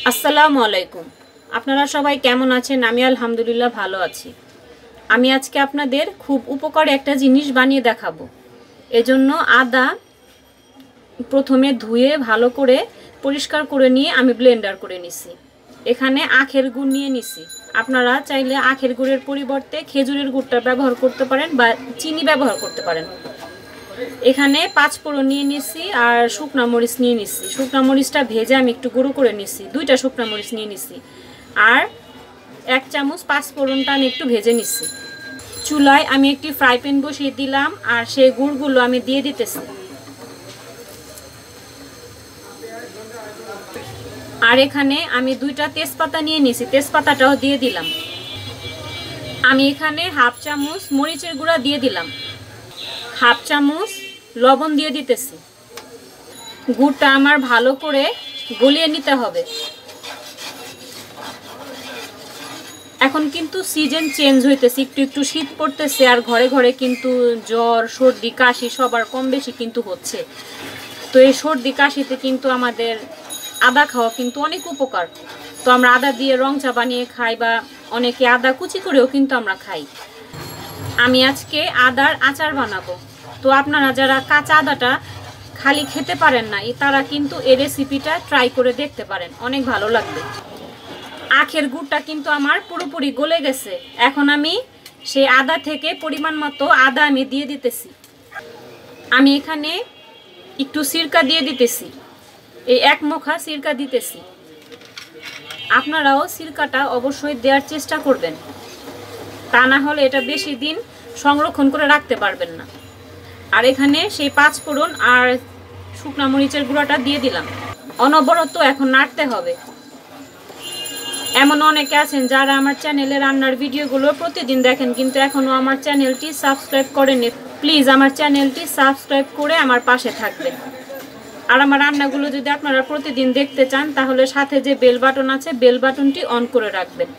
আসসালামু আলাইকুম। আপনারা সবাই কেমন আছেন? আমি আলহামদুলিল্লাহ ভালো আছি। আমি আজকে আপনাদের খুব উপকারী একটা জিনিস বানিয়ে দেখাবো। এজন্য আদা প্রথমে ধুয়ে ভালো করে পরিষ্কার করে নিয়ে আমি ব্লেন্ডার করে নিছি। এখানে আখের গুড় নিয়ে নিছি। আপনারা চাইলে আখের গুড়ের পরিবর্তে খেজুরের গুড়টা ব্যবহার করতে পারেন বা চিনি ব্যবহার করতে পারেন। এখানে 5 ফোড়ন নিয়ে নিছি আর শুকনা মরিচ নিয়ে নিছি। শুকনা মরিচটা ভেজে আমি একটু গুঁড়ো করে নিছি। 2টা শুকনা মরিচ নিয়ে নিছি আর 1 চামচ 5 ফোড়নটা আমি একটু ভেজে নিছি। চুলায় আমি একটি ফ্রাই প্যান বসিয়ে দিলাম আর সেই গুড়গুলো আমি দিয়ে দিতেছি। আর এখানে আমি 2টা তেজপাতা নিয়ে নিছি, তেজপাতাটাও দিয়ে দিলাম। আমি এখানে হাফ চামচ মরিচের গুঁড়া দিয়ে দিলাম, হাফ চামচ লবণ দিয়ে দিতেছি। গুড়টা আমার ভালো করে গলিয়ে নিতে হবে। এখন কিন্তু সিজন চেঞ্জ হইতেছে, একটু একটু শীত পড়তেছে আর ঘরে ঘরে কিন্তু জ্বর সর্দি কাশি সবার কম বেশি কিন্তু হচ্ছে। তো এই সর্দি কাশিতে কিন্তু আমাদের আদা খাওয়া কিন্তু অনেক উপকার। তো আমরা আদা দিয়ে রং চা বানিয়ে খাই বা অনেকে আদা কুচি করেও কিন্তু আমরা খাই। আমি আজকে আদার আচার বানাবো। তো আপনারা যারা কাঁচা আদাটা খালি খেতে পারেন না, তারা কিন্তু এই রেসিপিটা ট্রাই করে দেখতে পারেন, অনেক ভালো লাগবে। আখের গুড়টা কিন্তু আমার পুরোপুরি গলে গেছে। এখন আমি সেই আদা থেকে পরিমাণ মতো আদা আমি দিয়ে দিতেছি। আমি এখানে একটু সিরকা দিয়ে দিতেছি, এই 1 মুঠা সিরকা দিতেছি। আপনারাও সিরকাটা অবশ্যই দেওয়ার চেষ্টা করবেন, তা না হলে এটা বেশি দিন সংরক্ষণ করে রাখতে পারবেন না। আর এখানে সেই 5 ফোড়ন আর শুকনা মরিচের গুঁড়াটা দিয়ে দিলাম। অনবরত এখন নাড়তে হবে। এমন অনেকে আছেন যারা আমার চ্যানেলে রান্নার ভিডিওগুলো প্রতিদিন দেখেন কিন্তু এখনও আমার চ্যানেলটি সাবস্ক্রাইব করেননি। প্লিজ আমার চ্যানেলটি সাবস্ক্রাইব করে আমার পাশে থাকবেন। আর আমার রান্নাগুলো যদি আপনারা প্রতিদিন দেখতে চান তাহলে সাথে যে বেল বাটন আছে বেল বাটনটি অন করে রাখবেন।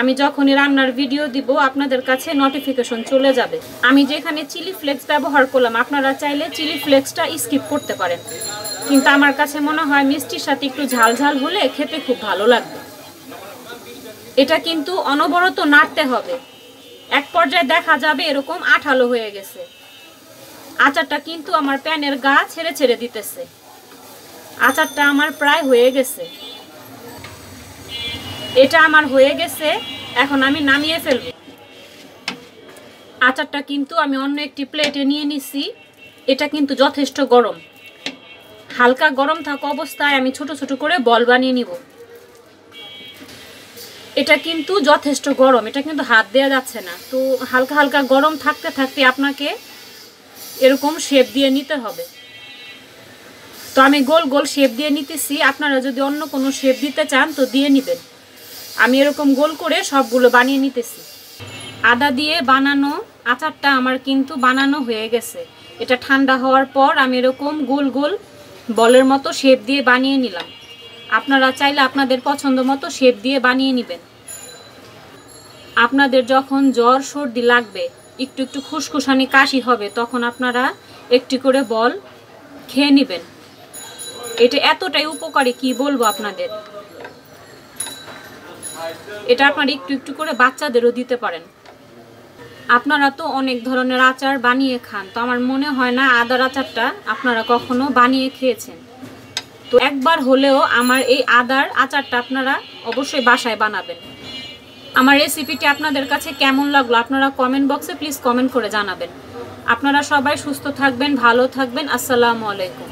আমি যখনই রান্নার ভিডিও দিব আপনাদের কাছে নোটিফিকেশন চলে যাবে। আমি যেখানে চিলি ফ্লেক্স ব্যবহার করলাম, আপনারা চাইলে চিলি ফ্লেক্সটা স্কিপ করতে পারেন, কিন্তু আমার কাছে মনে হয় মিষ্টির সাথে একটু ঝাল ঝাল হলে খেতে খুব ভালো লাগবে। এটা কিন্তু অনবরত নাড়তে হবে। এক পর্যায়ে দেখা যাবে এরকম আঠালো হয়ে গেছে। আচারটা কিন্তু আমার প্যানের গা ছেড়ে ছেড়ে দিতেছে। আচারটা আমার প্রায় হয়ে গেছে। এটা আমার হয়ে গেছে, এখন আমি নামিয়ে ফেলব। আচারটা কিন্তু আমি অন্য একটি প্লেটে নিয়ে নিছি। এটা কিন্তু যথেষ্ট গরম। হালকা গরম থাকা অবস্থায় আমি ছোট ছোট করে বল বানিয়ে নিব। এটা কিন্তু যথেষ্ট গরম, এটা কিন্তু হাত দেওয়া যাচ্ছে না। তো হালকা হালকা গরম থাকতে থাকতে আপনাকে এরকম শেপ দিয়ে নিতে হবে। তো আমি গোল গোল শেপ দিয়ে নিতেছি। আপনারা যদি অন্য কোনো শেপ দিতে চান তো দিয়ে নেবেন। আমি এরকম গোল করে সবগুলো বানিয়ে নিতেছি। আদা দিয়ে বানানো আচারটা আমার কিন্তু বানানো হয়ে গেছে। এটা ঠান্ডা হওয়ার পর আমি এরকম গোল গোল বলের মতো শেপ দিয়ে বানিয়ে নিলাম। আপনারা চাইলে আপনাদের পছন্দ মতো শেপ দিয়ে বানিয়ে নেবেন। আপনাদের যখন জ্বর সর্দি লাগবে, একটু একটু খুসখুসানি কাশি হবে, তখন আপনারা একটি করে বল খেয়ে নেবেন। এটা এতটাই উপকারী কি বলবো আপনাদের। এটা আপনারা একটু একটু করে বাচ্চাদেরও দিতে পারেন। আপনারা তো অনেক ধরনের আচার বানিয়ে খান, তো আমার মনে হয় না আদার আচারটা আপনারা কখনো বানিয়ে খেয়েছেন। তো একবার হলেও আমার এই আদার আচারটা আপনারা অবশ্যই বাসায় বানাবেন। আমার রেসিপিটি আপনাদের কাছে কেমন লাগলো আপনারা কমেন্ট বক্সে প্লিজ কমেন্ট করে জানাবেন। আপনারা সবাই সুস্থ থাকবেন, ভালো থাকবেন। আসসালামু আলাইকুম।